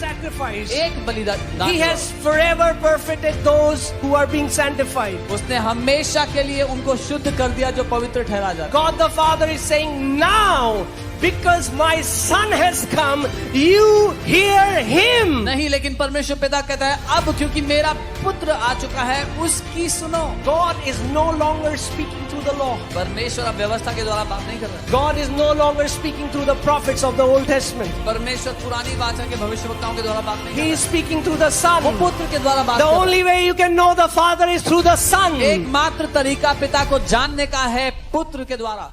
sacrifice, एक बलिदान He has forever perfected those who are being sanctified. उसने हमेशा के लिए उनको शुद्ध कर दिया जो पवित्र ठहरा जाता। God the Father is saying, now, because my Son has come, you hear Him. नहीं, लेकिन परमेश्वर पिता कहता है अब क्योंकि मेरा पुत्र आ चुका है उसकी सुनो। God is no longer speaking through the law. परमेश्वर अब व्यवस्था के द्वारा बात नहीं कर रहा है। God is no longer speaking through the prophets of the Old Testament. परमेश्वर पुरानी वाचा के भविष्यवक्ताओं के द्वारा बात नहीं कर He रहा is speaking through the Son. है। वो पुत्र के द्वारा बात The कर रहा है। only way you can know the Father is through the Son. एकमात्र तरीका पिता को जानने का है पुत्र के द्वारा।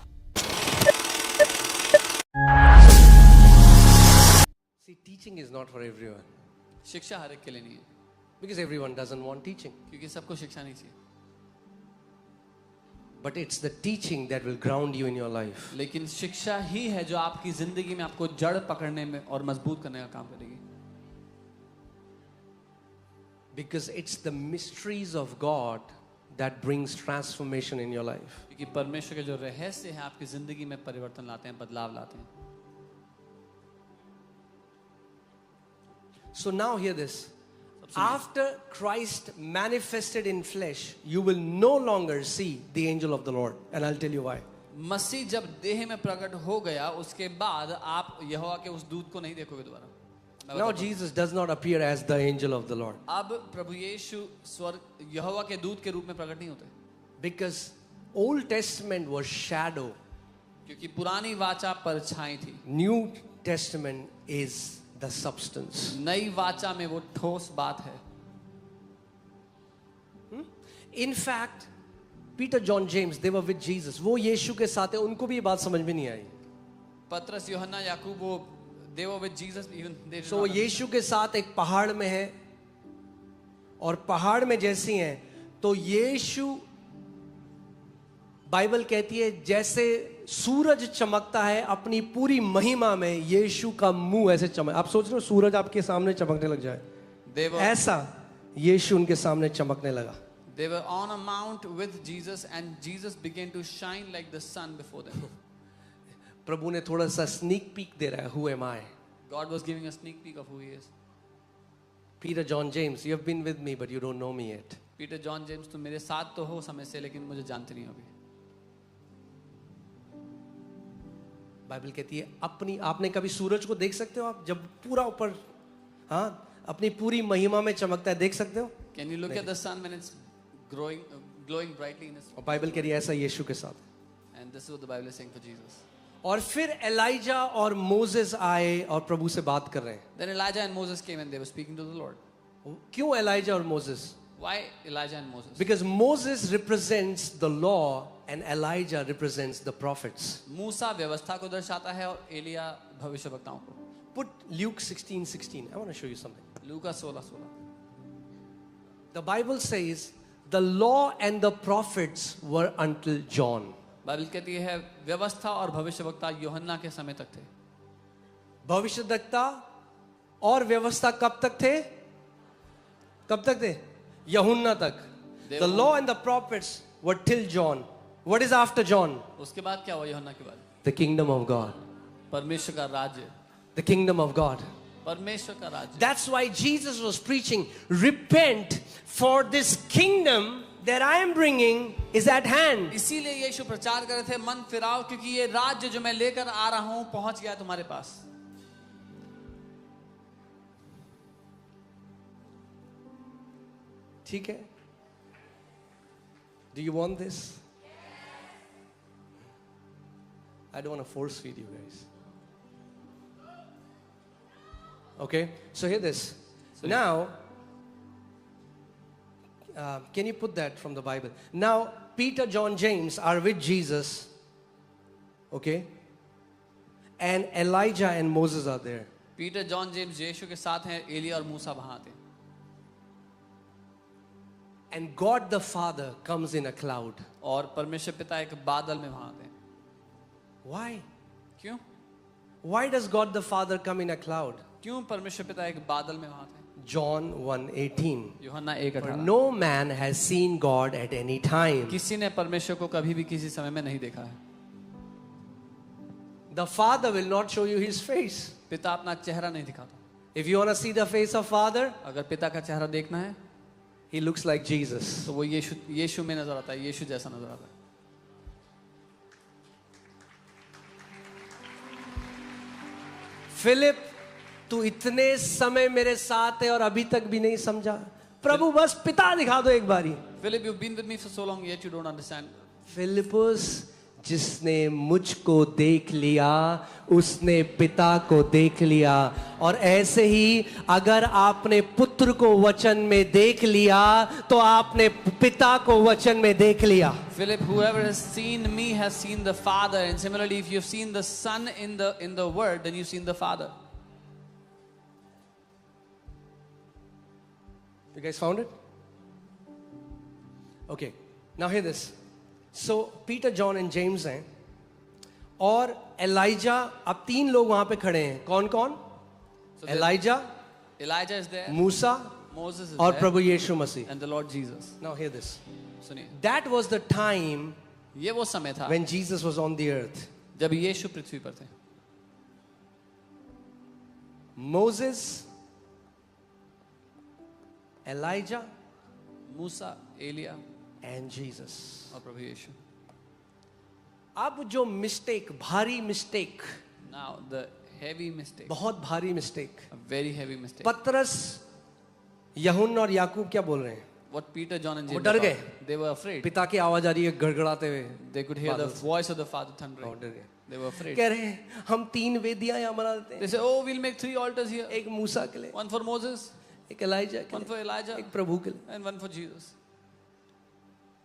See, teaching is not for everyone. शिक्षा हर एक के लिए नहीं है, Because everyone doesn't want teaching. क्योंकि सबको शिक्षा नहीं चाहिए। But it's the teaching that will ground you in your life. लेकिन शिक्षा ही है जो आपकी जिंदगी में आपको जड़ पकड़ने में और मजबूत करने का काम करेगी। Because it's the mysteries of God that brings transformation in your life. क्योंकि परमेश्वर के जो रहस्य हैं आपकी जिंदगी में परिवर्तन लाते हैं, बदलाव लाते हैं। So now hear this. After Christ manifested in flesh, you will no longer see the angel of the Lord. And I'll tell you why. मसीह जब देह में प्रकट हो गया उसके बाद आप यहोवा के उस दूत को नहीं देखोगे दोबारा। Now Jesus does not appear as the angel of the Lord. अब प्रभु यीशु स्वर्ग यहोवा के दूत के रूप में प्रकट नहीं होते, Because Old Testament was shadow. क्योंकि पुरानी वाचा परछाई थी, New Testament is the substance. नई वाचा में वो ठोस बात है। In fact, Peter, John, James, they were with Jesus. वो यीशु के साथ है, उनको भी ये बात समझ में नहीं आई. पतरस, यूहन्ना, याकूब, वो they were with Jesus even they did So वो not यीशु के साथ एक पहाड़ में है, और पहाड़ में जैसी हैं, तो यीशु, बाइबल कहती है जैसे सूरज चमकता है अपनी पूरी महिमा में, यीशु का मुंह ऐसे चमक। आप सोच रहे हो सूरज आपके सामने चमकने लग जाए, ऐसा यीशु उनके सामने चमकने लगा। They were on a mount with Jesus and Jesus began to shine like the sun before them. प्रभु ने थोड़ा सा स्नीक पीक दे रहा है, who am I? God was giving a sneak peek of who he is. Peter, John, James, you have been with me but you don't know me yet. Peter, John, James, तुम मेरे साथ तो हो समय से, लेकिन मुझे जानते नहीं हो अभी। बाइबल कहती है अपनी, आपने कभी सूरज को देख सकते हो आप जब पूरा ऊपर, हाँ, अपनी पूरी महिमा में चमकता है, देख सकते हो? Can you look at the sun when it's glowing brightly in its? और बाइबल कह रही है ऐसा यीशु के साथ। And this is what the Bible is saying for Jesus. और फिर एलाइजा और मोसेस आए और प्रभु से बात कर रहे हैं। Then Elijah and Moses came and they were speaking to the Lord. क्यों एलाइजा और Moses? Why Elijah and Moses? Because Moses represents the law and Elijah represents the prophets. मूसा व्यवस्था को दर्शाता है और एलिया भविष्यवक्ताओं को। Put Luke 16:16. I want to show you something. Luka 16:16। The Bible says the law and the prophets were until John. Bible कहती है व्यवस्था और भविष्यवक्ता यूहन्ना के समय तक थे। भविष्यद्वक्ता और व्यवस्था कब तक थे? कब तक थे? यूहन्ना तक. The law and the prophets were till John. What is after John? उसके बाद क्या हुआ यूहन्ना के बाद? The kingdom of God. परमेश्वर का राज्य। The kingdom of God. परमेश्वर का राज्य। That's why Jesus was preaching, repent, for this kingdom that I am bringing is at hand. इसीलिए यीशु प्रचार कर रहे थे, मन फिराओ क्योंकि ये राज्य जो मैं लेकर आ रहा हूं पहुंच गया तुम्हारे पास। ठीक है? Do you want this? I don't want to force feed you guys. Okay, so hear this. Now, can you put that from the Bible? Now, Peter, John, James are with Jesus. Okay, and Elijah and Moses are there. Peter, John, James यीशु के साथ हैं, एलिया और मूसा वहां थे। And God the Father comes in a cloud. और परमेश्वर पिता एक बादल में वहां थे। Why? क्यों? Why does God the Father come in a cloud? क्यों परमेश्वर पिता एक बादल में वहां थे? John 1:18. यूहन्ना For 1:18। no man has seen God at any time. किसी ने परमेश्वर को कभी भी किसी समय में नहीं देखा है। The Father will not show you His face. पिता अपना चेहरा नहीं दिखाता। If you want to see the face of Father, अगर पिता का चेहरा देखना है he looks like Jesus. तो वो यीशु में नजर आता है, यीशु जैसा नजर आता है. फिलिप, तू इतने समय मेरे साथ है और अभी तक भी नहीं समझा. प्रभु बस पिता दिखा दो एक बारी. Philip, you've been with me for so long, yet you don't understand. Philip, जिसने मुझको देख लिया उसने पिता को देख लिया. और ऐसे ही अगर आपने पुत्र को वचन में देख लिया तो आपने पिता को वचन में देख लिया. Philip, whoever has seen me has seen the Father, and similarly, if you've seen the Son in the Word, then you've seen the Father. You guys found it? Okay. Now hear this. So Peter, John and James हैं और ELISA. अब 3 लोग वहां पे खड़े हैं. कौन कौन? एलाइजा, Elijah is there, मूसा Moses is और there, प्रभु यीशु मसीह. and the Lord Jesus. Now hear this. सुनिए, That was the time ये वो समय था when Jesus was on the earth. जब यीशु पृथ्वी पर थे. Moses, Elijah Musa, Elia and Jesus. और प्रभु यीशु. अब जो मिस्टेक, भारी mistake, Now the heavy mistake, बहुत भारी mistake. a very heavy mistake. पतरस, यूहन्ना और याकूब क्या बोल रहे हैं? What Peter, John and वो James डर thought, गए. they were afraid. पिता की आवाज आ रही है गड़गड़ाते हुए. They could hear the बादल से. voice of the Father और thundering. डर गए. They were afraid. कह रहे हैं हम 3 वेदियां यहाँ बना देते They हैं. say, oh, we'll make 3 altars here. एक मूसा के लिए, One for Moses, एक एलाइजा के one for लिए, Elijah, एक प्रभु के लिए. and one for Jesus.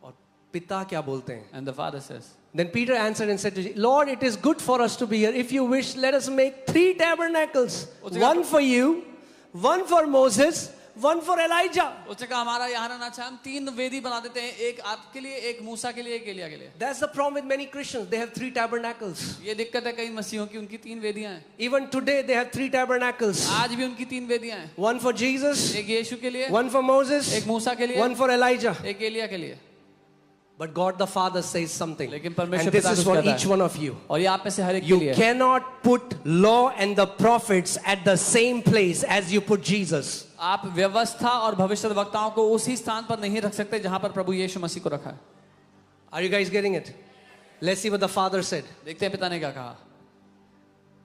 और पिता क्या बोलते हैं? And the Father says, Then Peter answered and said to Jesus, Lord, it is good for us to be here. If you wish, let us make 3 tabernacles. One for you, one for Moses, one for Elijah. उसने कहा हमारा यहाँ रहना चाहिए. हम 3 वेदी बना देते हैं, एक आपके लिए, एक मूसा के लिए, एक एलिया के लिए. That's the problem with many Christians. They have 3 tabernacles. ये दिक्कत है कई मसीहों की, उनकी 3 वेदियां हैं. Even today, they have 3 tabernacles. आज भी उनकी 3 वेदियां हैं. One for Jesus, एक यीशु के लिए, one for Moses, एक मूसा के लिए, one for Elijah. एक एलिया के लिए. But God the Father says something. लेकिन And परमेश्वर this पिता is कुछ for कहता each है. one of you. और ये आप में से हर एक के You लिए. cannot put law and the prophets at the same place as you put Jesus. आप व्यवस्था और भविष्यद्वक्ताओं को उसी स्थान पर नहीं रख सकते जहां पर प्रभु यीशु मसीह को रखा है. Are you guys getting it? Let's see what the Father said. देखते हैं पिता ने क्या कहा.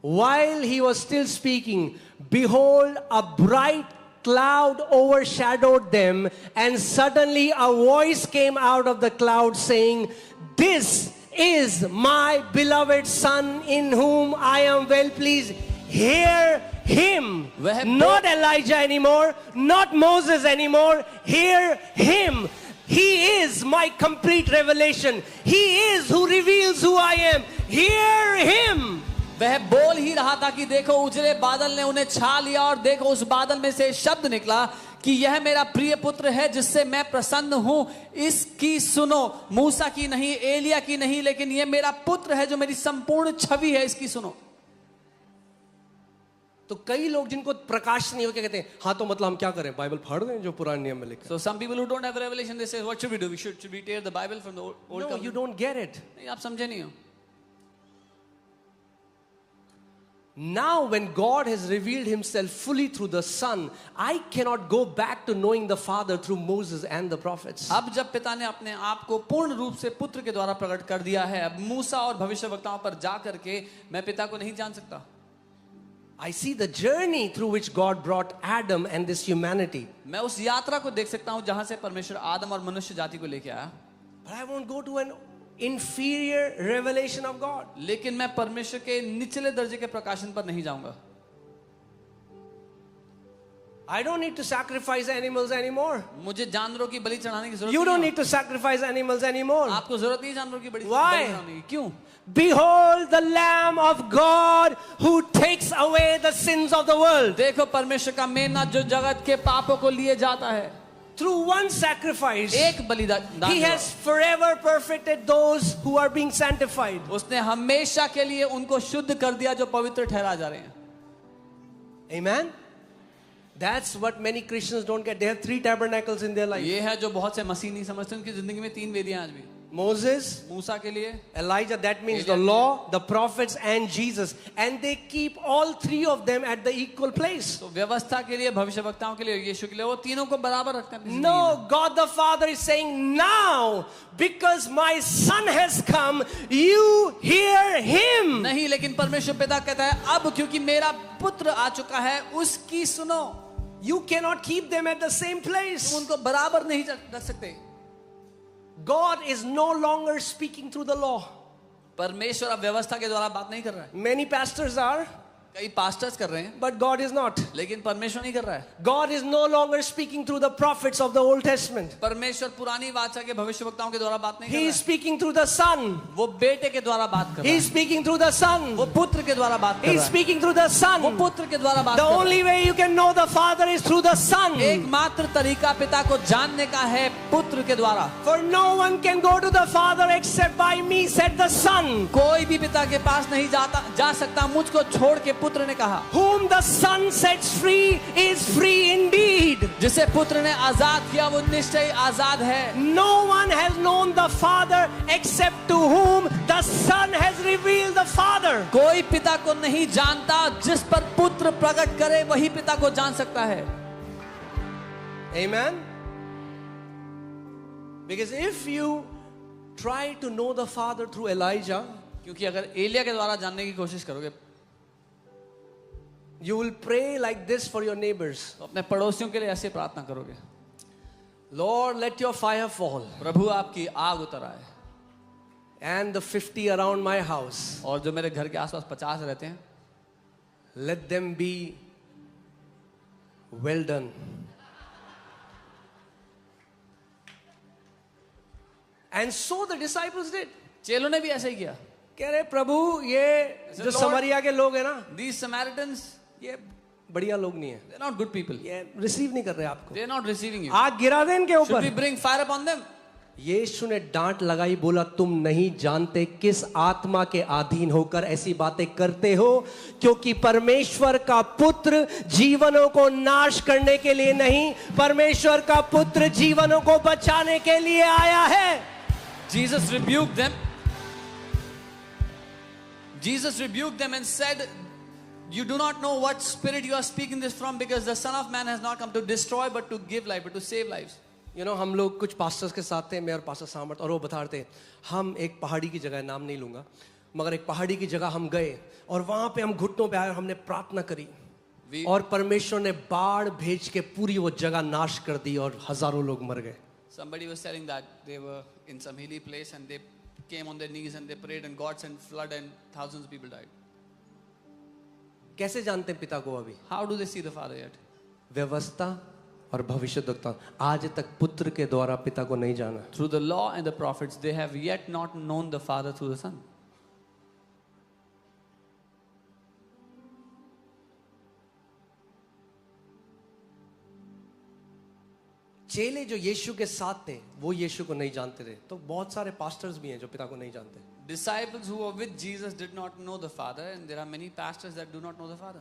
While he was still speaking, behold, a bright cloud overshadowed them, and suddenly a voice came out of the cloud saying, "This is my beloved Son in whom I am well pleased. Hear him." Not Elijah anymore, not Moses anymore. Hear him. He is my complete revelation. He is who reveals who I am. Hear him. वह बोल ही रहा था कि देखो उजले बादल ने उन्हें छा लिया और देखो उस बादल में से शब्द निकला कि यह मेरा प्रिय पुत्र है जिससे मैं प्रसन्न हूं, इसकी सुनो. मूसा की नहीं, एलिया की नहीं, लेकिन यह मेरा पुत्र है जो मेरी संपूर्ण छवि है, इसकी सुनो. तो कई लोग जिनको प्रकाश नहीं हो क्या कहते हैं, हाँ तो मतलब हम क्या करें, बाइबल फाड़ दें जो पुराने नियम में लिखा है. So some people who don't have revelation, they say, what should we do? Should we tear the Bible from the old No, covenant? you don't get it. नहीं, आप समझे नहीं हो. Now when God has revealed himself fully through the Son, I cannot go back to knowing the Father through Moses and the prophets. अब जब पिता ने अपने आप को पूर्ण रूप से पुत्र के द्वारा प्रकट कर दिया है, अब मूसा और भविष्यवक्ताओं पर जा करके मैं पिता को नहीं जान सकता. I see the journey through which God brought Adam and this humanity. मैं उस यात्रा को देख सकता हूं जहां से परमेश्वर आदम और मनुष्य जाति को लेके आया. But I won't go to an inferior revelation of God. लेकिन मैं परमेश्वर के निचले दर्जे के प्रकाशन पर नहीं जाऊंगा. I don't need to sacrifice animals anymore. मुझे जानवरों की बलि चढ़ाने की जरूरत You नहीं don't है. need to sacrifice animals anymore. आपको जरूरत नहीं जानवरों की बलि Why? चढ़ाने की. क्यों? Behold the Lamb of God who takes away the sins of the world. देखो परमेश्वर का मेमना जो जगत के पापों को लिए जाता है. Through one sacrifice, एक बलिदान He has forever perfected those who are being sanctified. उसने हमेशा के लिए उनको शुद्ध कर दिया जो पवित्र ठहरा जा रहे हैं. Amen. That's what many Christians don't get. They have 3 tabernacles in their life. ये है जो बहुत से मसीह नहीं समझते. उनकी जिंदगी में 3 वेदियां आज भी. Moses, मूसा के लिए, Elijah, that means the Elijah. law, the prophets and Jesus. And they keep all three of them at the equal place. तो व्यवस्था के लिए, भविष्यवक्ताओं के लिए, यीशु के लिए, वो तीनों को बराबर रखते हैं अपनी जिंदगी में। No, God the Father is saying, now, because my son has come, you hear him. नहीं, लेकिन परमेश्वर पिता कहता है अब क्योंकि मेरा पुत्र आ चुका है उसकी सुनो। You cannot keep them at the same तुम place. उनको बराबर नहीं रख सकते। God is no longer speaking through the law. परमेश्वर अब व्यवस्था के द्वारा बात नहीं कर रहा है। Many pastors are, कई पास्टर्स कर रहे हैं, but God is not. लेकिन परमेश्वर नहीं कर रहा है। God is no longer speaking through the prophets of the Old Testament. परमेश्वर पुरानी वाचा के भविष्यवक्ताओं के द्वारा बात नहीं कर He रहा is है। speaking through the Son. वो बेटे के द्वारा बात कर He रहा is है। speaking through the Son. वो पुत्र के द्वारा बात कर He is रहा है। speaking through the वो Son. पुत्र के द्वारा बात The कर रहा only way you can know the Father is through the Son. है। एकमात्र तरीका पिता को जानने का है पुत्र के द्वारा। For no one can go to the Father except by me, said the Son. कोई भी पिता के पास नहीं जा सकता मुझको छोड़ के, पुत्र ने कहा। Whom the Son sets free is free indeed. जिसे पुत्र ने आजाद किया वो निश्चय आजाद है। No one has known the Father except to whom the Son has revealed the Father. कोई पिता को नहीं जानता, जिस पर पुत्र प्रकट करे वही पिता को जान सकता है। Amen. Because if you try to know the Father through Elijah, क्योंकि अगर एलिया के द्वारा जानने की कोशिश करोगे you will pray like this for your neighbors. तो अपने पड़ोसियों के लिए ऐसे प्रार्थना करोगे, Lord, let your fire fall. प्रभु आपकी आग उतर आए, And the 50 around my house, और जो मेरे घर के आसपास 50 रहते हैं let them be well done. And so the disciples did. चेलों ने भी ऐसा ही किया। कह रहे प्रभु ये जो Lord, समरिया के लोग हैं ना, These Samaritans, ये बढ़िया लोग नहीं है, they're not good people. ये रिसीव नहीं कर रहे आपको। They're not receiving you. आग गिरा दे इनके Should we ऊपर। bring fire upon them? यीशु ने डांट लगाई, बोला तुम नहीं जानते किस आत्मा के अधीन होकर ऐसी बातें करते हो, क्योंकि परमेश्वर का पुत्र जीवनों को नाश करने के लिए नहीं, परमेश्वर का पुत्र जीवनों को बचाने के लिए आया है। Jesus rebuked them. Jesus rebuked them and said, you do not know what spirit you are speaking this from, because the Son of Man has not come to destroy but to give life, but to save lives. You know, हम लोग कुछ pastors के साथ थे, मैं और pastor सामर्थ, और वो बता रहे थे हम एक पहाड़ी की जगह, नाम नहीं लूंगा, मगर एक पहाड़ी की जगह हम गए और वहां पे हम घुटनों पे आए और हमने प्रार्थना करी और परमेश्वर ने बाढ़ भेज के पूरी वो जगह नाश कर दी और हजारों लोग मर गए। Somebody was telling that they were in some hilly place and they came on their knees and they prayed and God sent flood and thousands of people died. कैसे जानते हैं पिता को अभी? How do they see the Father yet? व्यवस्था और भविष्यद्वक्ता, आज तक पुत्र के द्वारा पिता को नहीं जाना। Through the law and the prophets, they have yet not known the Father through the Son. चेले जो यीशु के साथ थे वो यीशु को नहीं जानते थे, तो बहुत सारे पास्टर्स भी हैं जो पिता को नहीं जानते। Disciples who were with Jesus did not know the Father, and there are many pastors that do not know the Father.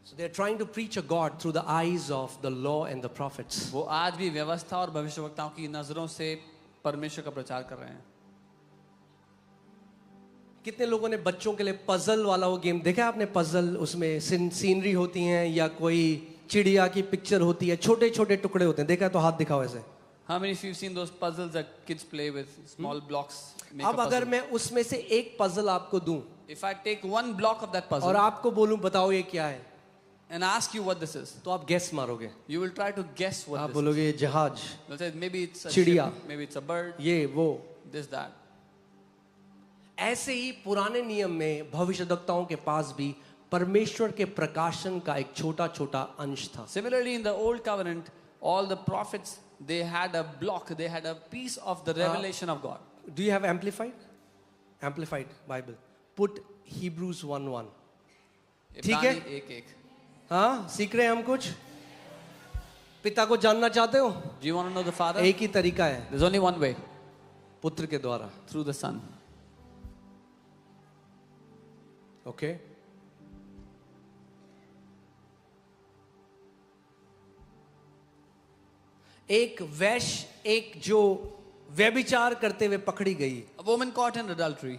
So they are trying to preach a God through the eyes of the law and the prophets. वो आज भी व्यवस्था और भविष्यवक्ताओं की नजरों से परमेश्वर का प्रचार कर रहे हैं। कितने लोगों ने बच्चों के लिए पजल वाला वो गेम देखा है आपने? पजल, उसमें सीनरी होती हैं या कोई चिड़िया की पिक्चर होती है, छोटे छोटे टुकड़े होते हैं, देखा है तो हाथ दिखाओ ऐसे। How many of you have seen those puzzles that kids play with, small blocks? Make a अब अगर puzzle. मैं उसमें से एक पजल आपको दूं If I take one block of that और puzzle आपको बोलूं बताओ ये क्या है, and ask you what this is, तो आप गेस मारोगे, you will try to guess what आप this is. बोलोगे ये जहाज, You'll say maybe it's a चिड़िया, ship, maybe it's a bird, ये वो। this, that. ऐसे ही पुराने नियम में भविष्यद्वक्ताओं के पास भी परमेश्वर के प्रकाशन का एक छोटा छोटा अंश था। Similarly, in the old covenant, all the prophets, they had a block, they had a piece of the revelation of God. Do you have amplified? Amplified Bible. Put Hebrews 1:1. ठीक है? इब्रानी 1:1. हाँ, सीख रहे हैं हम कुछ? पिता को जानना चाहते हो? Do you want to know the Father? एक ही तरीका है, There's only one way, पुत्र के द्वारा। through the Son. ओके? एक वैश्य, एक जो व्यभिचार करते हुए पकड़ी गई. A woman caught in adultery.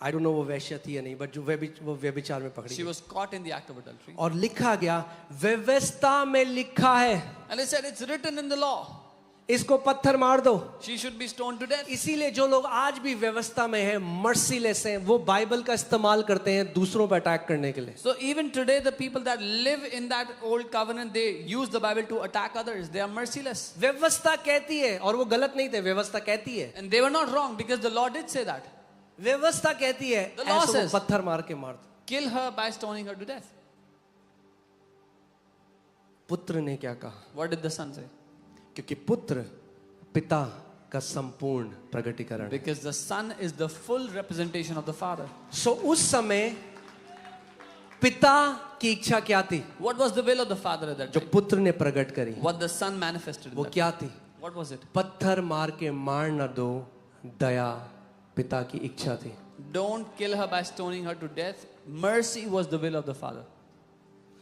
I don't know वो वैश्य थी या नहीं, बट जो वो व्यभिचार में पकड़ी She गई. was caught in the act of adultery. और लिखा गया, व्यवस्था में लिखा है, And it said, it's written in the law. इसको पत्थर मार दो. She should be stoned to death. इसीलिए जो लोग आज भी व्यवस्था में हैं, मर्सीलेस हैं, वो बाइबल का इस्तेमाल करते हैं दूसरों पर अटैक करने के लिए. So even today, the people that live in that old covenant, they use the Bible to attack others. They are merciless. व्यवस्था कहती है, और वो गलत नहीं थे, व्यवस्था कहती है, And they were not wrong because the law did say that. व्यवस्था कहती है The law ऐसो को says- पत्थर मार के मार दो. Kill her by stoning her to death. पुत्र ने क्या कहा? What did the son say? क्योंकि पुत्र पिता का संपूर्ण प्रगटीकरण है. Because the son is the full representation of the father. सो उस समय पिता की इच्छा क्या थी? What was the will of the father at that जो time? पुत्र ने प्रकट करी, What the son manifested. in वो that. क्या थी? What was it? पत्थर मार के मार न दो, दया पिता की इच्छा थी. Don't kill her by stoning her to death. Mercy was the will of the father.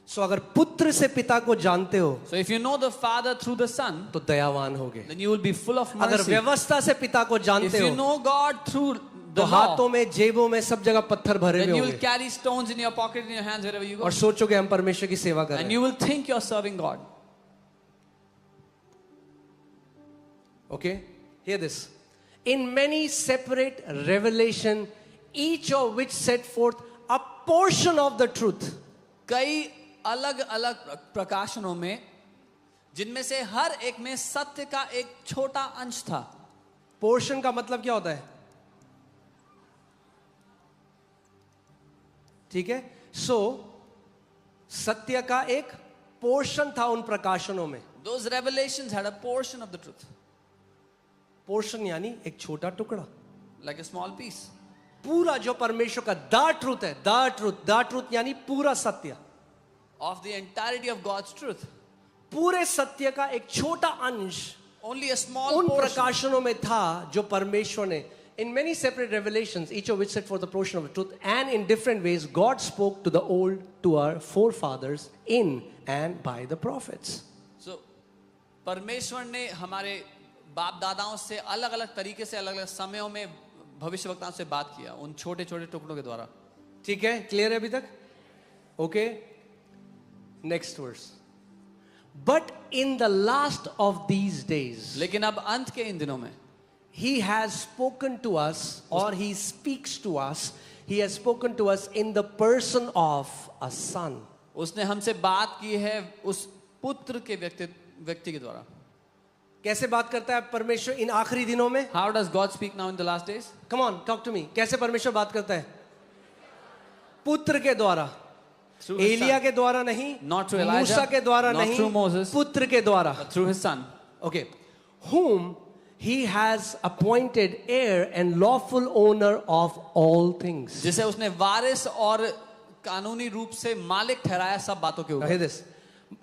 सो अगर पुत्र से पिता को जानते हो So if you know the father through the son, तो दयावान होगे. then you will be full of अगर mercy. व्यवस्था से पिता को If जानते you हो know God through तो the हाथों law, में, जेबों में, सब जगह पत्थर भरे then हुए you will होंगे carry stones in your pocket, in your hands, wherever you go. और सोचोगे हम परमेश्वर की सेवा कर रहे And हैं. you will think you're serving God. Okay, hear this. In many separate revelation, each of which set forth a portion of the truth. कई अलग अलग प्रकाशनों में, जिनमें से हर एक में सत्य का एक छोटा अंश था. पोर्शन का मतलब क्या होता है? ठीक है, सो सत्य का एक पोर्शन था उन प्रकाशनों में. Those revelations had a portion of the truth, portion यानी एक छोटा टुकड़ा. like a small piece. पूरा जो परमेश्वर का द ट्रूथ है, द ट्रूथ यानी पूरा सत्य, Of the entirety of God's truth. पूरे सत्य का एक छोटा अंश Only a small उन portion. प्रकाशनों में था जो परमेश्वर ने, in many separate revelations, each of which set forth the portion of the truth, and in different ways God spoke to the old, to our forefathers in and by the prophets. So, परमेश्वर ने हमारे बाप दादाओं से अलग अलग तरीके से, अलग अलग समयों में भविष्यवक्ताओं से बात किया, उन छोटे छोटे टुकड़ों के द्वारा. ठीक है, क्लियर है अभी तक? Okay, next verse. But in the last of these days, लेकिन अब अंत के इन दिनों में He has spoken to us, or He speaks to us. He has spoken to us in the person of a son. उसने हमसे बात की है उस पुत्र के व्यक्ति के द्वारा. कैसे बात करता है परमेश्वर इन आखिरी दिनों में? How does God speak now in the last days? Come on, talk to me. कैसे परमेश्वर बात करता है? पुत्र के द्वारा. Through his Elia son. के द्वारा नहीं, Not through Elijah, मूसा के द्वारा not नहीं, through Moses. पुत्र के द्वारा. But through his son. Okay, whom He has appointed heir and lawful owner of all things. जिसे उसने वारिस और कानूनी रूप से मालिक ठहराया सब बातों के Now hear ऊपर. this.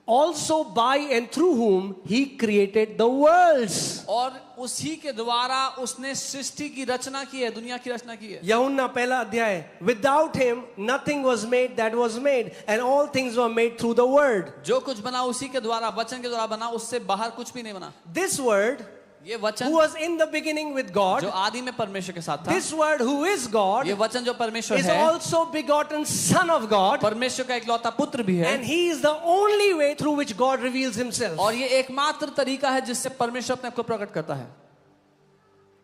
Also by and through whom He created the worlds. और उसी के द्वारा उसने सृष्टि की रचना की है, दुनिया की रचना की है. यूहन्ना पहला अध्याय. Without Him nothing was made that was made, and all things were made through the Word. जो कुछ बना उसी के द्वारा, वचन के द्वारा बना, उससे बाहर कुछ भी नहीं बना. This Word, ये who वचन was in the beginning with God, जो आदि में परमेश्वर के साथ था, this Word who is God, ये वचन जो परमेश्वर is है, also begotten Son of God, परमेश्वर का इकलौता पुत्र भी है. and He is the only way through which God reveals Himself. और ये एकमात्र तरीका है जिससे परमेश्वर अपने आप को प्रकट करता है.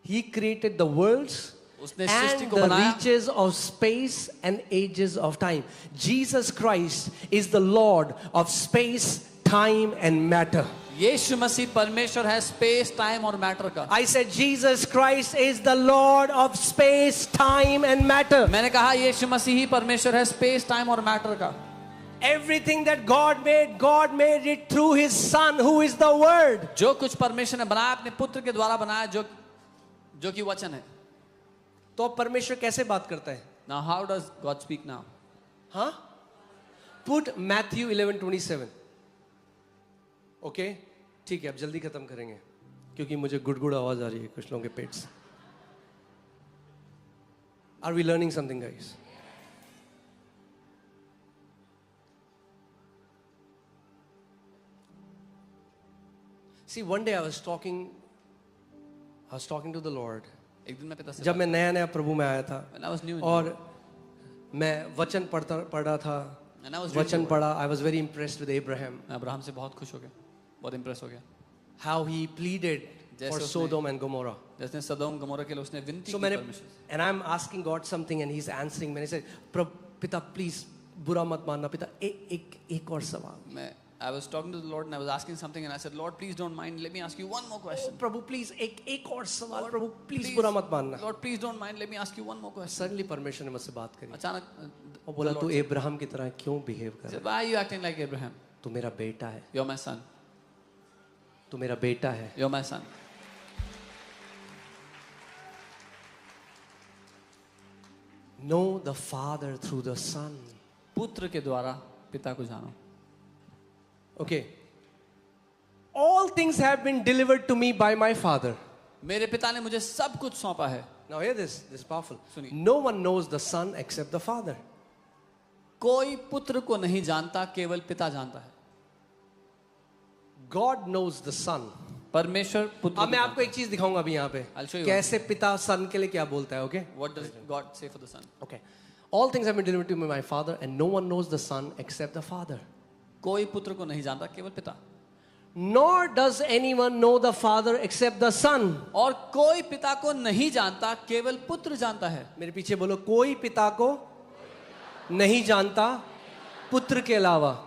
He created the worlds उसने सृष्टि and को the बनाया. reaches of space and ages of time. Jesus Christ is the Lord of space, time and matter. यीशु मसीह परमेश्वर है स्पेस, टाइम और मैटर का. I said Jesus Christ is the Lord of space, time and matter. मैंने कहा यीशु मसीह ही परमेश्वर है space, time और matter का. Everything that God made it through His Son, who is the Word. जो कुछ परमेश्वर ने बनाया अपने पुत्र के द्वारा बनाया, जो कि वचन है. तो अब परमेश्वर कैसे बात करता है? Now how does God speak now? हाँ? Put Matthew 11:27. Okay? ठीक है, अब जल्दी खत्म करेंगे क्योंकि मुझे गुड़गुड़ आवाज आ रही है कुछ लोगों के पेट से. Are we learning something, guys? See, one day I was talking I was talking to the Lord. एक दिन मैं पिता से जब मैं नया नया प्रभु में आया था when I was new in और मैं वचन पढ़ रहा था, and I was वचन पढ़ा. I was very impressed with Abraham, मैं अब्राहम से बहुत खुश हो गया, बहुत इम्प्रेस हो गया. how he pleaded जैसे for उसने- Sodom and Gomorrah. जैसे सदोम गमोरा के लिए उसने विनती So की मैंने, परमेश्वर से. and I'm asking God something and He's answering. मैंने said, पिता please बुरा मत मानना पिता, एक और सवाल. I was talking to the Lord and I was asking something and I said, Lord, please don't mind. Let me ask you one more question. Prabhu please एक और सवाल. प्रभु प्लीज Please, बुरा मत मानना. Lord, please don't mind. Let me ask you one more question. Suddenly परमेश्वर ने मुझसे बात करी अचानक और बोला तू अब्राहम की तरह क्यों बिहेव कर I रहा said, why are you acting like Abraham? है? तू मेरा बेटा है, You're my son. तू मेरा बेटा है. You're my son. Know the Father through the Son. पुत्र के द्वारा पिता को जानो. Okay. All things have been delivered to me by my Father. मेरे पिता ने मुझे सब कुछ सौंपा है. Now hear this is powerful. सुनिए. No one knows the Son except the Father. कोई पुत्र को नहीं जानता, केवल पिता जानता है. God knows the Son. परमेश्वर पुत्र अब मैं को आपको एक चीज दिखाऊंगा अभी यहाँ पे I'll show you कैसे पिता सन के लिए क्या बोलता है. Okay. जानता है. What does God say for the son? Okay. All things have been delivered to me by my Father, and no one knows the Son except the Father. कोई पुत्र को नहीं जानता, केवल पिता. Nor does anyone know the Father except the Son. और कोई पिता को नहीं जानता, केवल पुत्र जानता है. मेरे पीछे बोलो, कोई पिता को नहीं जानता पुत्र के अलावा.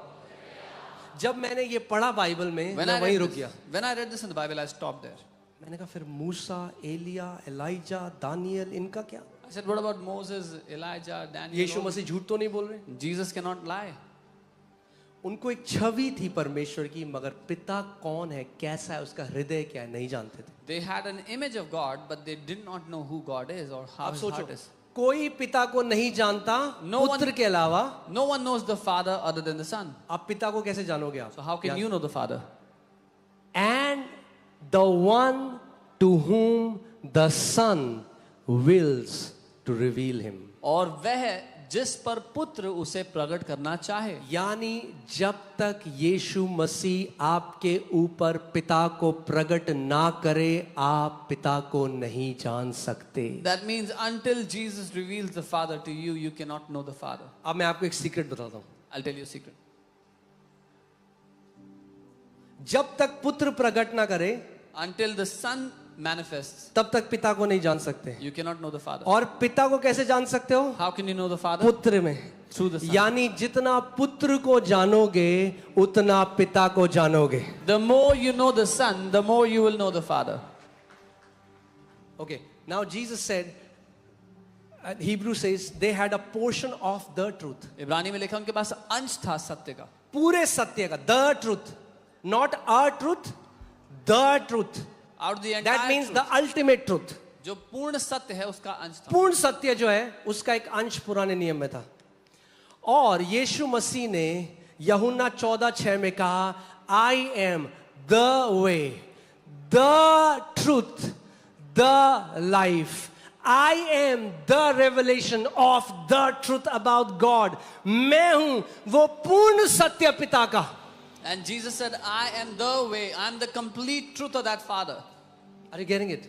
जब मैंने ये पढ़ा बाइबल में मैं वहीं रुक गया. When I read this in the Bible, I stopped there. मैंने कहा फिर मूसा, एलिया, एलाइजा, दानियल, इनका क्या? I said, what about Moses, Elijah, Daniel? यीशु मसीह झूठ तो नहीं बोल रहे. Jesus cannot lie. उनको एक छवि थी परमेश्वर की, मगर पिता कौन है, कैसा है, उसका हृदय क्या है, नहीं जानते थे. They had an image of God, but they did not know who God is or how आप his सोचो, heart is. कोई पिता को नहीं जानता No one- पुत्र के अलावा. No one knows the Father other than the Son. आप पिता को कैसे जानोगे आप? So how can you know the Father? And the one to whom the Son wills to reveal him. और वह जिस पर पुत्र उसे प्रकट करना चाहे. यानी जब तक यीशु मसीह आपके ऊपर पिता को प्रकट ना करे, आप पिता को नहीं जान सकते. That means until Jesus reveals the Father to you, you cannot know the Father. अब मैं आपको एक सीक्रेट बताता हूं. I'll tell you a secret. जब तक पुत्र प्रकट ना करे, Until the Son manifests, तब तक पिता को नहीं जान सकते. you cannot know the Father. और पिता को कैसे जान सकते हो? How can you know the Father? पुत्र में. Through the Son. यानी जितना पुत्र को जानोगे उतना पिता को जानोगे. The more you know the Son, the more you will know the Father. Okay, now Jesus said, Hebrew says they had a portion of the truth. इब्रानी में लिखा उनके पास अंश था सत्य का. पूरे सत्य का, the truth, not our truth, the truth. Out of the entire That means truth. the ultimate truth. जो पूर्ण सत्य है उसका अंश था. पूर्ण सत्य जो है उसका एक अंश पुराने नियम में था. और यीशु मसीह ने यूहन्ना 14:6 में कहा, I am the way, the truth, the life. I am the revelation of the truth about God. मैं हूं वो पूर्ण सत्य पिता का. And Jesus said, I am the way, I am the complete truth of that Father. Are you getting it?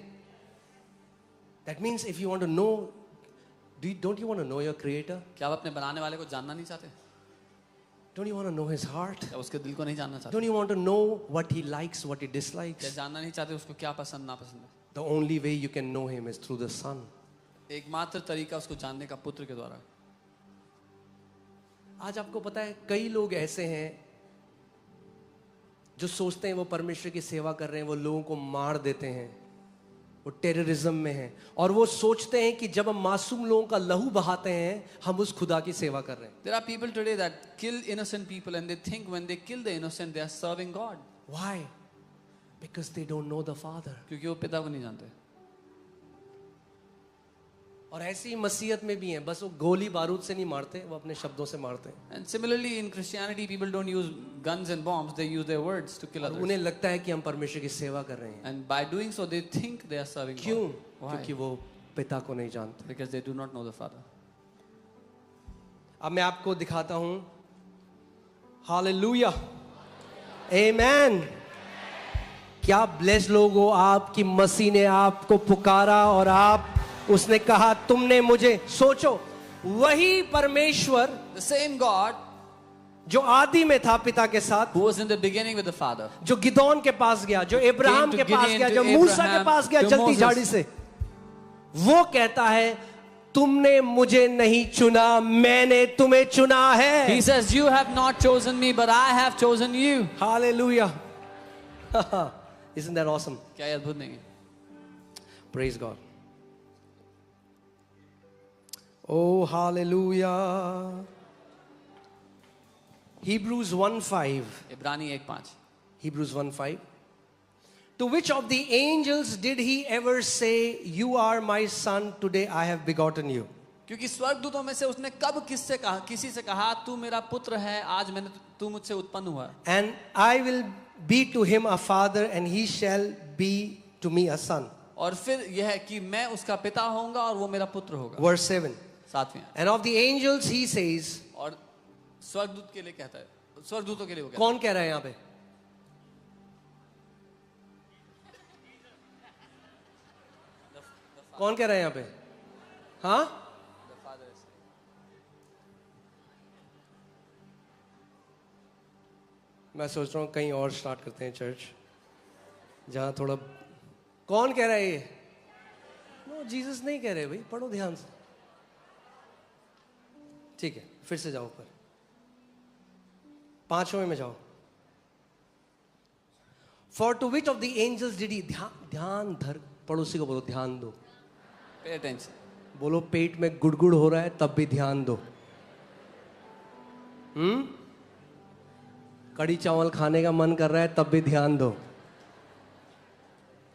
That means if you want to know, don't you want to know your creator? क्या आप अपने बनाने वाले को जानना नहीं चाहते? Don't you want to know his heart? क्या उसके दिल को नहीं जानना चाहते? Don't you want to know what he likes, what he क्या dislikes? जानना नहीं चाहते उसको क्या पसंद ना पसंद है? The only way you can know him is through the Son. एकमात्र तरीका उसको जानने का पुत्र के द्वारा. आज आपको पता है कई लोग ऐसे हैं जो सोचते हैं वो परमेश्वर की सेवा कर रहे हैं, वो लोगों को मार देते हैं, वो टेररिज्म में हैं, और वो सोचते हैं कि जब हम मासूम लोगों का लहू बहाते हैं हम उस खुदा की सेवा कर रहे हैं. There are people today that kill innocent people and they think when they kill the innocent they are serving God. Why? Because they don't know the Father. क्योंकि वो पिता को नहीं जानते. और ऐसी ही मसीहत में भी हैं, बस वो गोली बारूद से नहीं मारते, वो अपने शब्दों से मारते हैं. And similarly in Christianity people don't use guns and bombs, they use their words to kill और others. उन्हें लगता है कि हम परमेश्वर की सेवा कर रहे हैं. And by doing so they think they are serving क्यों? God. Why? क्योंकि वो पिता को नहीं जानते. Because they do not know the Father. अब मैं आपको दिखाता हूं. हालेलुया, आमेन. क्या ब्लेस्ड लोग हो आप कि मसीह ने आपको पुकारा और उसने कहा तुमने मुझे। सोचो, वही परमेश्वर, The same God जो आदि में था पिता के साथ, who was in the beginning with the Father, जो गिदोन के पास गया, जो इब्राहिम to के पास Gideon, गया, to जो मूसा के Abraham, पास गया to जलती Moses. झाड़ी से, वो कहता है तुमने मुझे नहीं चुना, मैंने तुम्हें चुना है। He says, you have not chosen me, but I have chosen you. Hallelujah. Isn't that awesome? क्या ये अद्भुत नहीं है? Praise God. Oh, hallelujah. Hebrews 1:5. इब्रानी 1:5. Hebrews 1:5. To which of the angels did he ever say, "You are my son, today I have begotten you"? क्योंकि स्वर्गदूतों में से उसने कब किसी से कहा तू मेरा पुत्र है, आज तू मुझसे उत्पन्न हुआ। And I will be to him a father, and he shall be to me a son. और फिर यह है कि मैं उसका पिता होऊंगा और वो मेरा पुत्र होगा। Verse 7. 7वें। And of the angels he says, और स्वर्गदूत के लिए कहता है, स्वर्गदूतों के लिए वो कहता कौन कह रहा है यहाँ पे? कौन कह रहा है यहाँ पे? हाँ? मैं सोच रहा हूँ कहीं और स्टार्ट करते हैं चर्च, जहां थोड़ा। कौन कह रहा है ये? नो, जीसस नहीं कह रहे भाई, पढ़ो ध्यान से। ठीक है, फिर से जाओ ऊपर, 5वें में जाओ। For to which of the angels did he, ध्यान धर, पड़ोसी को बोलो ध्यान दो। Pay attention. बोलो पेट में गुड़गुड़ हो रहा है तब भी ध्यान दो। कड़ी चावल खाने का मन कर रहा है तब भी ध्यान दो।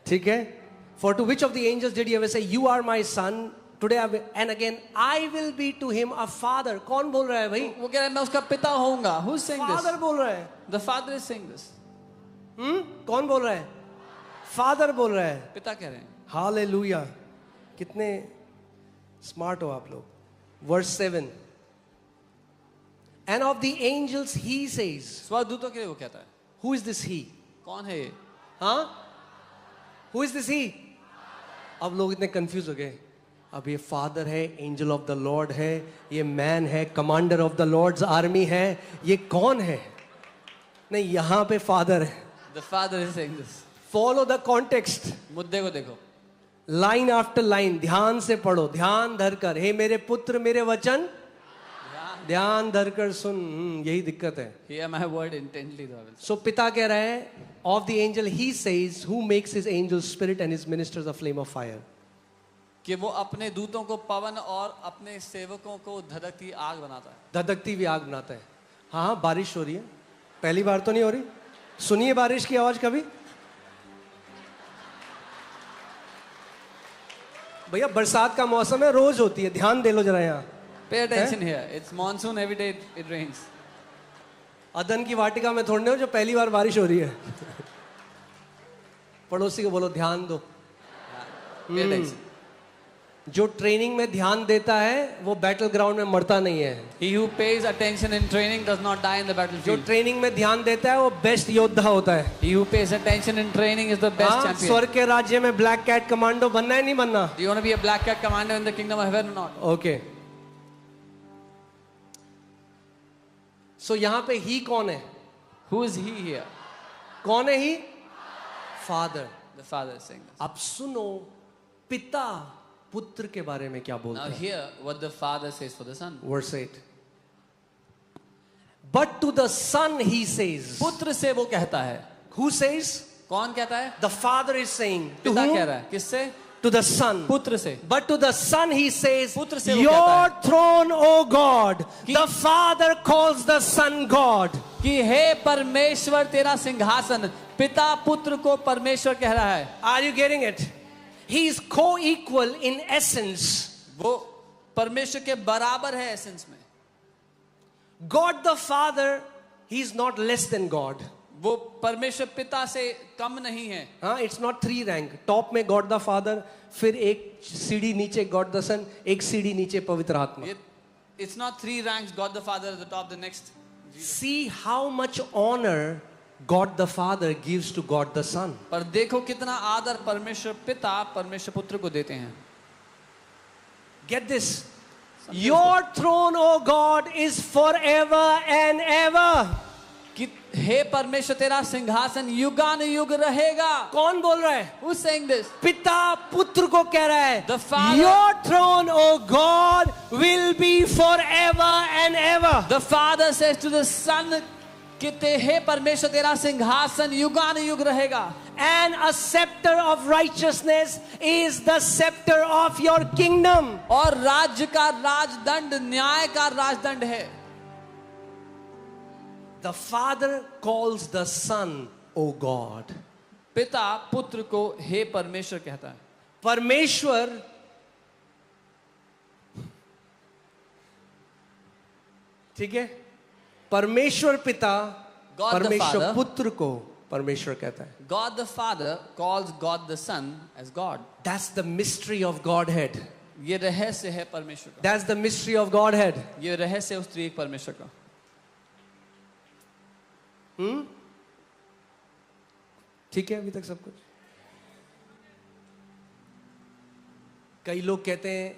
ठीक है? For to which of the angels did he ever say, you are my son, today and again I will be to him a father. कौन बोल रहा है भाई? वो कह रहा है मैं उसका पिता होऊंगा। Who is saying this? Father बोल रहा है। The Father is saying this. कौन बोल रहा है? फादर बोल रहा है। पिता कह रहे हैं। हालेलुया, कितने स्मार्ट हो आप लोग। Verse 7, and of the angels he says, स्वर्गदूतों के लिए वो कहता है। who is this he? कौन है ये? हाँ, who is this he? अब लोग इतने कंफ्यूज हो गए। अब ये फादर है, एंजल ऑफ द लॉर्ड है, ये मैन है, commander of the Lord's army है, ये कौन है? नहीं, यहां पे फादर है। The Father is saying this. Follow the context, मुद्दे को देखो, लाइन आफ्टर लाइन, ध्यान से पढ़ो, ध्यान धरकर। हे मेरे पुत्र मेरे वचन ध्यान धरकर सुन। यही दिक्कत है। Hear my word intently, though. सो पिता कह रहा है, of the angel he says, who makes his angel spirit and his ministers a flame of fire. कि वो अपने दूतों को पवन और अपने सेवकों को धधकती आग बनाता है। धधकती हुई आग बनाता है। हाँ हाँ, बारिश हो रही है, पहली बार तो नहीं हो रही। सुनिए बारिश की आवाज कभी। भैया बरसात का मौसम है, रोज होती है, ध्यान दे लो जरा। यहाँ Pay attention here. It's monsoon, every day it rains. अदन की वाटिका में थोड़ने हो जो पहली बार बारिश हो रही है। पड़ोसी को बोलो ध्यान दो। Pay attention. जो ट्रेनिंग में ध्यान देता है वो बैटल ग्राउंड में मरता नहीं है। He who pays attention in training does not die in the जो battlefield. ट्रेनिंग में ध्यान देता है वो बेस्ट योद्धा होता है। He who pays attention in training is the best हाँ, champion. स्वर्ग के राज्य में ब्लैक कैट कमांडो बनना है नहीं बनना? Do you want to be a black cat commander in the kingdom of heaven or not? Okay. So यहाँ पे ही कौन है? Who is he here? कौन है ही? Father. The Father is saying this. अब सुनो पिता पुत्र के बारे में क्या बोलता Now है। hear what the Father says for the Son. Verse 8. But to the son he says. पुत्र से वो कहता है। Who says? कौन कहता है? The father is saying. To पिता whom? कह रहा है। किससे? To the son. पुत्र से। But to the son he says, पुत्र से वो your कहता throne, O God. कि- The father calls the son God. कि हे परमेश्वर तेरा सिंहासन, पिता पुत्र को परमेश्वर कह रहा है। Are you getting it? He is co-equal in essence. वो परमेश्वर के बराबर है एसेंस में। God the Father, he is not less than God. वो परमेश्वर पिता से कम नहीं है। हाँ, it's not 3 rank. टॉप में God the Father, फिर एक सीढ़ी नीचे God the Son, एक सीढ़ी नीचे पवित्र आत्मा। It's not 3 ranks, God the Father at the top, the next. See how much honor God the Father gives to God the Son. पर देखो कितना आदर परमेश्वर पिता परमेश्वर पुत्र को देते हैं. Get this. Your throne, O God, is forever and ever. कि हे परमेश्वर तेरा सिंहासन युगानुयुग रहेगा. कौन बोल रहा है? Who's saying this? पिता पुत्र को कह रहा है. The Father. Your throne, O God, will be forever and ever. The Father says to the Son कि हे परमेश्वर तेरा सिंहासन युगानुयुग रहेगा. And a scepter of righteousness is the scepter of your kingdom. और राज्य का राजदंड न्याय का राजदंड है. The Father calls the Son, O God. पिता पुत्र को हे परमेश्वर कहता है. परमेश्वर ठीक है. परमेश्वर पिता God the परमेश्वर Father. पुत्र को परमेश्वर कहता है. God the Father calls God the Son as God. That's the mystery of Godhead. ये रहस्य है परमेश्वर का. That's the mystery of Godhead. ये रहस्य उस त्रिएक परमेश्वर का. ठीक है अभी तक सब कुछ. कई लोग कहते हैं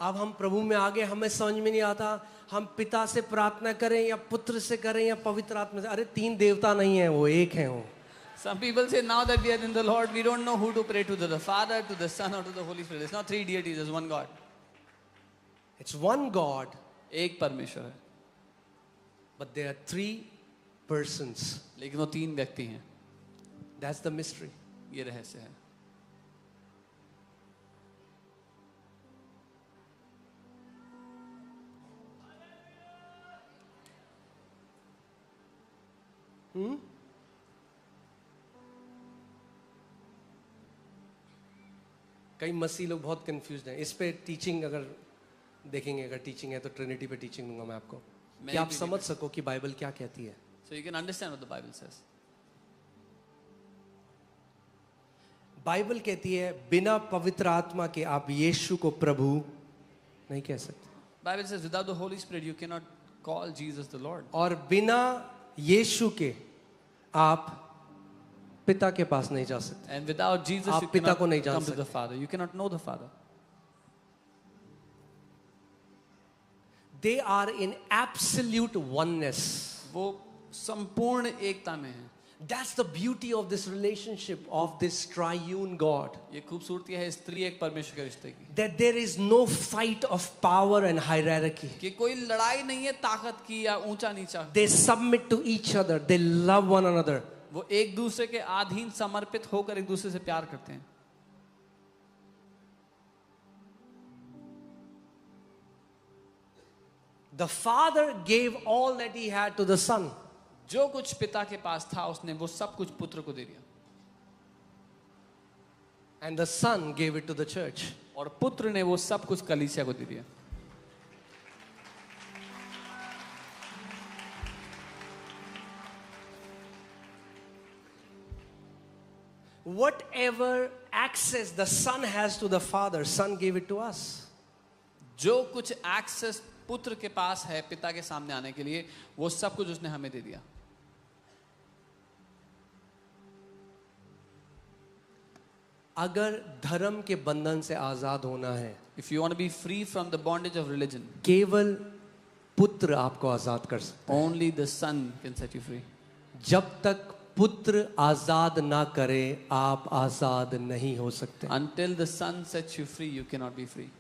अब हम प्रभु में आ गए, हमें समझ में नहीं आता हम पिता से प्रार्थना करें या पुत्र से करें या पवित्र आत्मा से. अरे तीन देवता नहीं है, वो एक है. वो Some people say now that we are in the Lord, we don't know who to pray to the Father, to the Son, or to the Holy Spirit. It's not three deities, there's one God. It's one God, एक परमेश्वर है, but there are three persons. लेकिन वो तीन व्यक्ति हैं. That's the mystery. ये रहस्य है. कई मसीह लोग बहुत कंफ्यूज्ड हैं. इस पे टीचिंग अगर देखेंगे, अगर टीचिंग है तो ट्रिनिटी पे टीचिंग दूंगा मैं आपको, कि आप समझ सको कि बाइबल क्या कहती है. So you can understand what the Bible says. Bible कहती है बिना पवित्र आत्मा के आप यीशु को प्रभु नहीं कह सकते. Bible says without the Holy Spirit you cannot call Jesus the Lord. और बिना यीशु के आप पिता के पास नहीं जा सकते. And without Jesus आप you पिता cannot को नहीं जान come to सकते. the Father. You cannot know the Father. They are in absolute oneness. वो संपूर्ण एकता में है. That's the beauty of this relationship of this triune God. ये खूबसूरती है इस त्रिएक परमेश्वर के रिश्ते की. That there is no fight of power and hierarchy. कि कोई लड़ाई नहीं है ताकत की या ऊंचा नीचा. They submit to each other. They love one another. वो एक दूसरे के अधीन समर्पित होकर एक दूसरे से प्यार करते हैं. The Father gave all that He had to the Son. जो कुछ पिता के पास था उसने वो सब कुछ पुत्र को दे दिया. And the Son gave it to the church. और पुत्र ने वो सब कुछ कलीसिया को दे दिया. Whatever access the Son has to the Father, Son gave it to us. जो कुछ एक्सेस पुत्र के पास है पिता के सामने आने के लिए वो सब कुछ उसने हमें दे दिया. अगर धर्म के बंधन से आजाद होना है, If you want to be free from the bondage of religion, केवल पुत्र आपको आजाद कर सकता है. only the Son can set you free. जब तक पुत्र आजाद ना करे आप आजाद नहीं हो सकते. Until the Son sets you free, you cannot be free.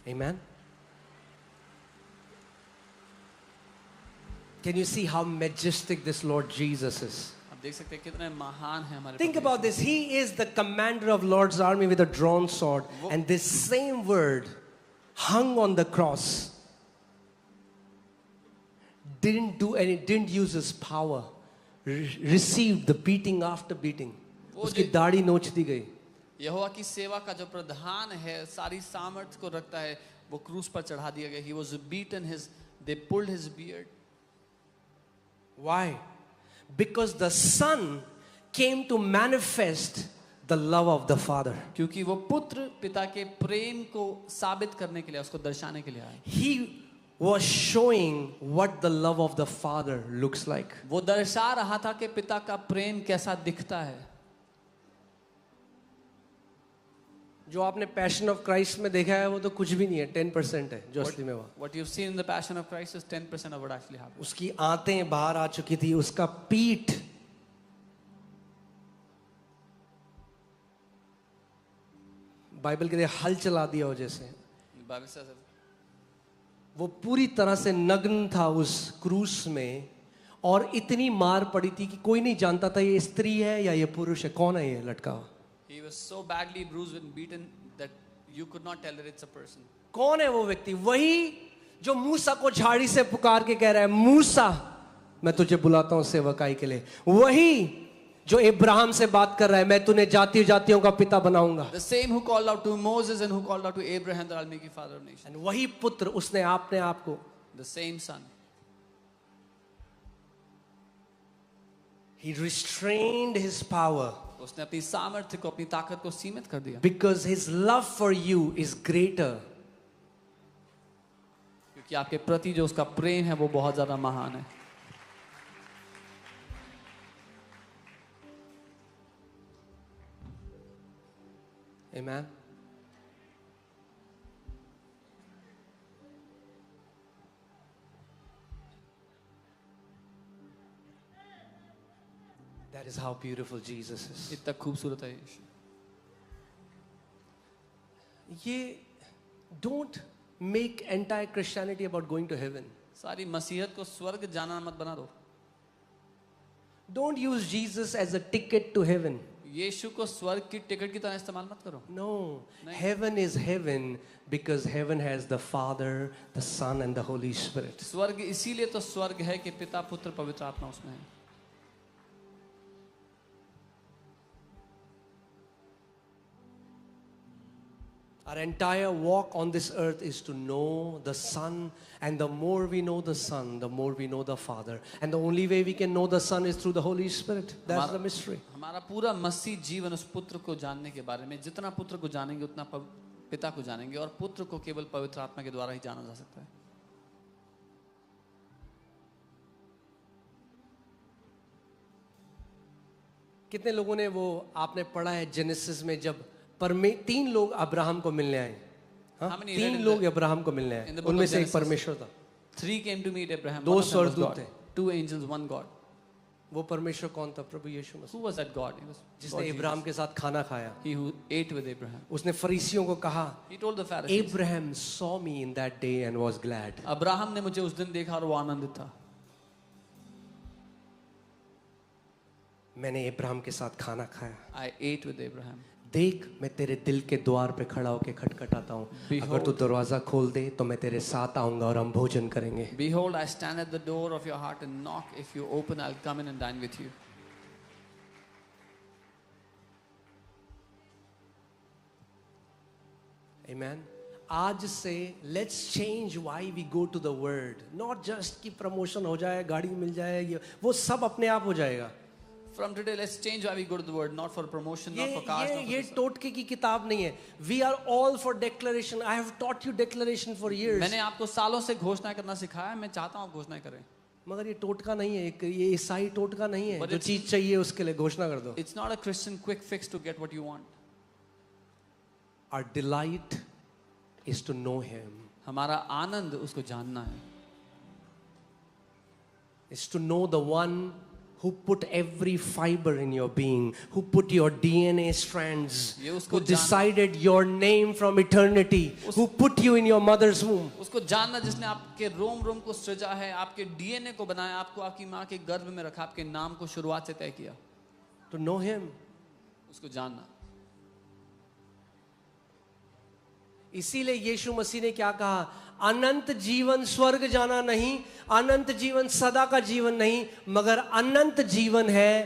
Amen. Can you see how majestic this Lord Jesus is? आप देख सकते हैं कितने महान है हमारे. Think about this. He is the commander of Lord's army with a drawn sword. And this same word hung on the cross. Didn't use his power. Received the beating after beating. उसकी दाढ़ी नोच दी गई. यहोवा की सेवा का जो प्रधान है सारी सामर्थ को रखता है वो क्रूस पर चढ़ा दिया गया. He was beaten, they pulled his beard. Why? Because the Son came to manifest the love of the Father. क्योंकि वो पुत्र पिता के प्रेम को साबित करने के लिए, उसको दर्शाने के लिए आए. He was showing what the love of the Father looks like. वो दर्शा रहा था कि पिता का प्रेम कैसा दिखता है. जो आपने पैशन ऑफ क्राइस्ट में देखा है वो तो कुछ भी नहीं है, 10% है जो असली में हुआ. What you've seen in the Passion of Christ is 10% of what actually happened. उसकी आंतें बाहर आ चुकी थी, उसका पीठ बाइबल के लिए हल चला दिया हो जैसे. The Bible says that वो पूरी तरह से नग्न था उस क्रूस में, और इतनी मार पड़ी थी कि कोई नहीं जानता था ये स्त्री है या ये पुरुष है, कौन है ये लटका हुआ. he was so badly bruised and beaten that you could not tell that it's a person. कौन है वो व्यक्ति? वही जो मूसा को झाड़ी से पुकार के कह रहा है, मूसा मैं तुझे बुलाता हूं सेवकाई के लिए. वही जो इब्राहिम से बात कर रहा है, मैं तूने जाति जातियों का पिता बनाऊंगा. The same who called out to Moses and who called out to Abraham that I'll make you father of nations. And वही पुत्र उसने अपने आप को, The same son. he restrained his power उसने अपनी सामर्थ्य को, अपनी ताकत को सीमित कर दिया. because his love for you is greater. क्योंकि आपके प्रति जो उसका प्रेम है वो बहुत ज्यादा महान है. Amen. That is how beautiful Jesus is. इतना खूबसूरत है यीशु. ये don't make entire Christianity about going to heaven. सारी मसीहत को स्वर्ग जाना मत बना दो. Don't use Jesus as a ticket to heaven. यीशु को स्वर्ग की टिकट की तरह इस्तेमाल मत करो. No, heaven is heaven because heaven has the Father, the Son and the Holy Spirit. स्वर्ग इसीलिए तो स्वर्ग है कि पिता, पुत्र, पवित्र आत्मा उसमें है. Our entire walk on this earth is to know the Son, and the more we know the Son, the more we know the Father. And the only way we can know the Son is through the Holy Spirit. That's the mystery. हमारा पूरा मसीह जीवन उस पुत्र को जानने के बारे में, जितना पुत्र को जानेंगे उतना पिता को जानेंगे, और पुत्र को केवल पवित्र आत्मा के द्वारा ही जाना जा सकता है. कितने लोगों ने वो आपने पढ़ा है जेनेसिस में, जब 3 लोग अब्राहम को मिलने आए. हाँ? How many 3 read in लोग the- अब्राहम को मिलने in आए, the book उनमें of से एक Genesis? परमेश्वर था. 3 came to meet Abraham. दो One of them was स्वर्गदूत God. थे. 2 angels, 1 God. वो परमेश्वर कौन था? प्रभु यीशु Who Masih, was that God? He was जिसने God Jesus. इब्राहिम के साथ खाना खाया. He who ate with Abraham. उसने फरीसियों को कहा, He told the Pharisees. Abraham saw me in that day and was glad. Abraham ने मुझे उस दिन देखा और वो आनंदित था. मैंने इब्राहिम के साथ खाना खाया. I ate with Abraham. देख, मैं तेरे दिल के द्वार पे खड़ा होके खटखटाता हूँ. अगर तू दरवाजा खोल दे तो मैं तेरे साथ आऊंगा और हम भोजन करेंगे. Behold, I stand at the door of your heart and knock. If you open, I'll come in and dine with you. Amen. आज से let's change why we go to the word. Not just कि promotion हो जाए, गाड़ी मिल जाए, ये वो सब अपने आप हो जाएगा. From today, let's change why we go to the word. Not for promotion, not ये for cars, ये not for ये this. टोटके की किताब नहीं है. We are all for declaration. I have taught you declaration for years. मैंने आपको सालों से घोषणा करना सिखाया है. मैं चाहता हूँ आप घोषणाएं करें. मगर ये टोटका नहीं है, ये ईसाई टोटका नहीं है. But जो it's- चीज चाहिए उसके लिए घोषणा कर दो. It's not a Christian quick fix to get what you want. Our delight is to know Him. हमारा आनंद उसको जानना है. Is to know the one who put every fiber in your being, who put your DNA strands, ये उसको who जान- decided your name from eternity, who put you in your mother's womb. उसको जानना जिसने आपके रोम रोम को सृजा है, आपके डीएनए को बनाया, आपको आपकी माँ के गर्भ में रखा, आपके नाम को शुरुआत से तय किया. To know Him. उसको जानना. इसीलिए यीशु मसीह ने क्या कहा? अनंत जीवन स्वर्ग जाना नहीं, अनंत जीवन सदा का जीवन नहीं, मगर अनंत जीवन है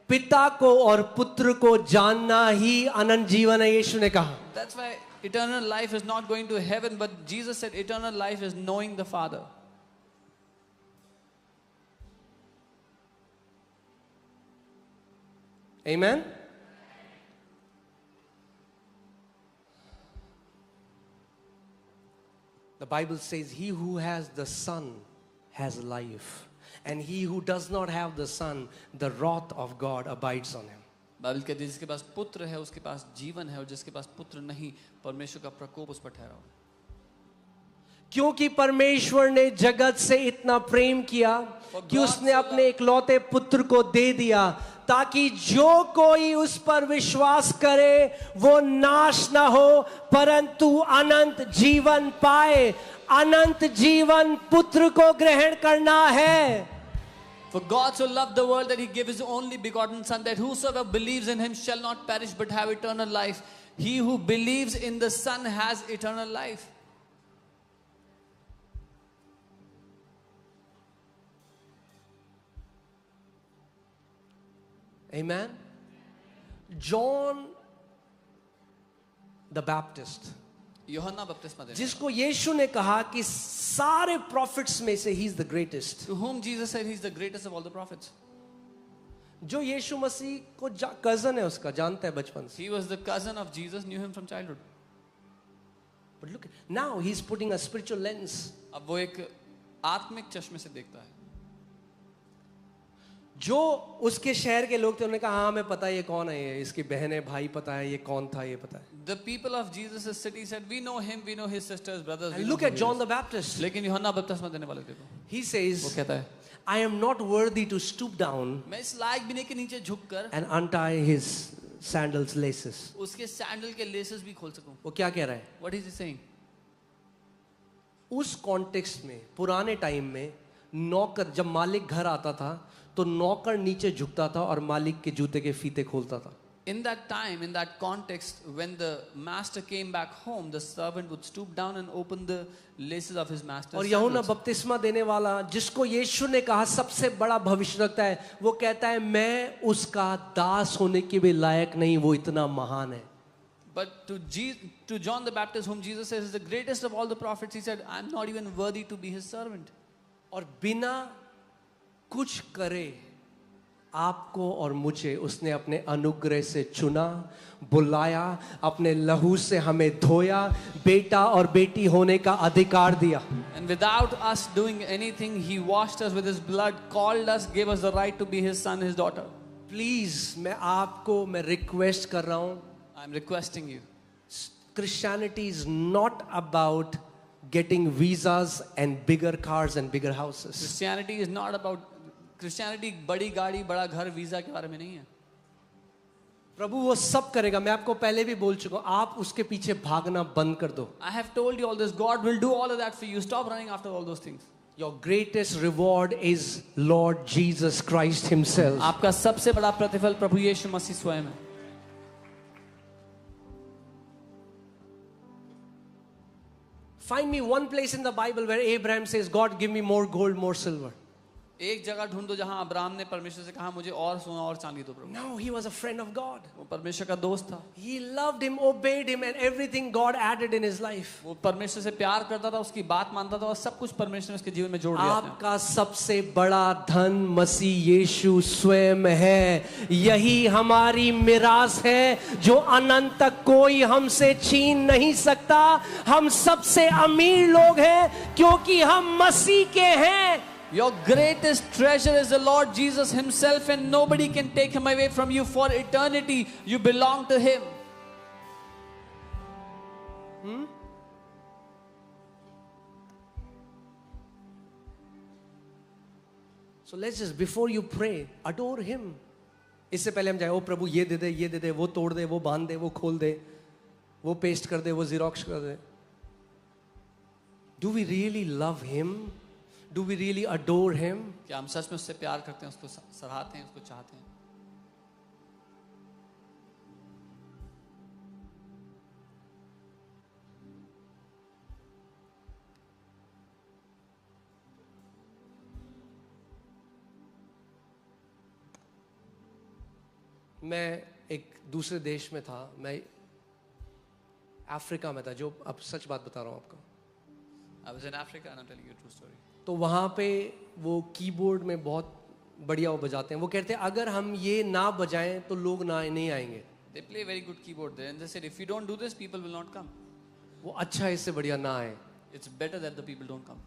पिता को और पुत्र को जानना ही अनंत जीवन है. यीशु ने कहा. That's why eternal life is not going to heaven, but Jesus said eternal life is knowing the Father. Amen. The Bible says, he who has the Son has life. And he who does not have the Son, the wrath of God abides on him. Bible कहती है जिसके पास पुत्र है उसके पास जीवन है और जिसके पास पुत्र नहीं परमेश्वर का प्रकोप उस पर ठहरा हुआ है। क्योंकि परमेश्वर ने जगत से इतना प्रेम किया कि उसने अपने इकलौते पुत्र को दे दिया ताकि जो कोई उस पर विश्वास करे वो नाश ना हो परंतु अनंत जीवन पाए। अनंत जीवन पुत्र को ग्रहण करना है। For God so loved the world that he gave his only begotten Son, that whosoever believes in him shall not perish but have eternal life. He who believes in the Son has eternal life. Amen. John the Baptist, यूहन्ना बपतिस्मा देने जिसको यीशु ने कहा कि सारे profits में से he is the greatest, to whom Jesus said he is the greatest of all the prophets. जो यीशु मसीह को कजन है उसका, जानता है बचपन से। He was the cousin of Jesus, knew him from childhood. But look, now he's putting a spiritual lens. अब वो एक आत्मिक चश्मे से देखता है। जो उसके शहर के लोग थे उन्होंने कहा हाँ हमें पता है ये कौन है, ये इसकी बहन है, भाई पता है, ये कौन था ये पता है। The people of Jesus' city said, we know him, we know his sisters, brothers. And look at John the Baptist. लेकिन यूहन्ना बपतिस्मा देने वाले देखो, He says, वो कहता है, I am not worthy to stoop down मैं इस लायक भी नहीं कि नीचे झुककर and untie his sandals laces. उसके सैंडल के लेसेस भी खोल सकूं। वो क्या कह रहा है? What is he saying? उस कॉन्टेक्स्ट में पुराने टाइम में नौकर जब मालिक घर आता था तो नौकर नीचे झुकता था और मालिक के जूते के फीते खोलता था। In that time, in that context, when the master came back home, the servant would stoop down and open the laces of his master's और यूहन्ना sandals. बपतिस्मा देने वाला जिसको यीशु ने कहा सबसे बड़ा भविष्यवक्ता है, वो कहता है मैं उसका दास होने के भी लायक नहीं, वो इतना महान है। But to John the Baptist, whom Jesus says is the greatest of all the prophets, he said, I'm not even worthy to be his servant. और बिना कुछ करे आपको और मुझे उसने अपने अनुग्रह से चुना, बुलाया, अपने लहू से हमें धोया, बेटा और बेटी होने का अधिकार दिया। And without us doing anything, he washed us with his blood, called us, gave us the right to be his son, his daughter. Please मैं रिक्वेस्ट कर रहा हूं, I'm requesting you. Christianity is not about getting visas and bigger cars and bigger houses. Christianity is not about Christianity बड़ी गाड़ी बड़ा घर visa के बारे में नहीं है। प्रभु वो सब करेगा, मैं आपको पहले भी बोल चुका हूं, आप उसके पीछे भागना बंद कर दो। I have told you all this. God will do all of that for you. Stop running after all those things. Your greatest reward is Lord Jesus Christ himself. आपका सबसे बड़ा प्रतिफल प्रभु यीशु मसीह स्वयं है। Find me one place in the Bible where Abraham says, God, give me more gold, more silver. एक जगह ढूंढो जहां अब्राहम ने परमेश्वर से कहा मुझे और सोना और चांदी दो प्रभु। No, he was a friend of God. वो परमेश्वर का दोस्त था। He loved him, obeyed him, and everything God added in his life. वो परमेश्वर से प्यार करता था, उसकी बात मानता था और सब कुछ परमेश्वर ने उसके जीवन में जोड़ दिया। आपका सबसे बड़ा धन मसीह यीशु स्वयं है। यही हमारी मिरास है जो अनंत तक कोई हमसे छीन नहीं सकता। हम सबसे अमीर लोग हैं क्योंकि हम मसीह के हैं। Your greatest treasure is the Lord Jesus himself and nobody can take him away from you for eternity. You belong to him. So let's just, before you pray, adore him. इससे पहले हम जाए, ओ प्रभु ये दे दे, वो तोड़ दे, वो बांध दे, वो खोल दे, वो पेस्ट कर दे, वो ज़ेरॉक्स कर दे. Do we really love him? Do we really adore him? क्या हम सच में उससे प्यार करते हैं, उसको सराहते हैं, उसको चाहते हैं? मैं एक दूसरे देश में था, मैं अफ्रीका में था, जो अब सच बात बता रहा हूँ आपको. I was in Africa and I'm telling you a true story. तो वहाँ पे वो कीबोर्ड में बहुत बढ़िया वो बजाते हैं. वो कहते हैं अगर हम ये ना बजाएं तो लोग ना नहीं आएंगे. They play very good keyboard there and they said if you don't do this people will not come. वो अच्छा इससे बढ़िया ना आए. It's better that the people don't come.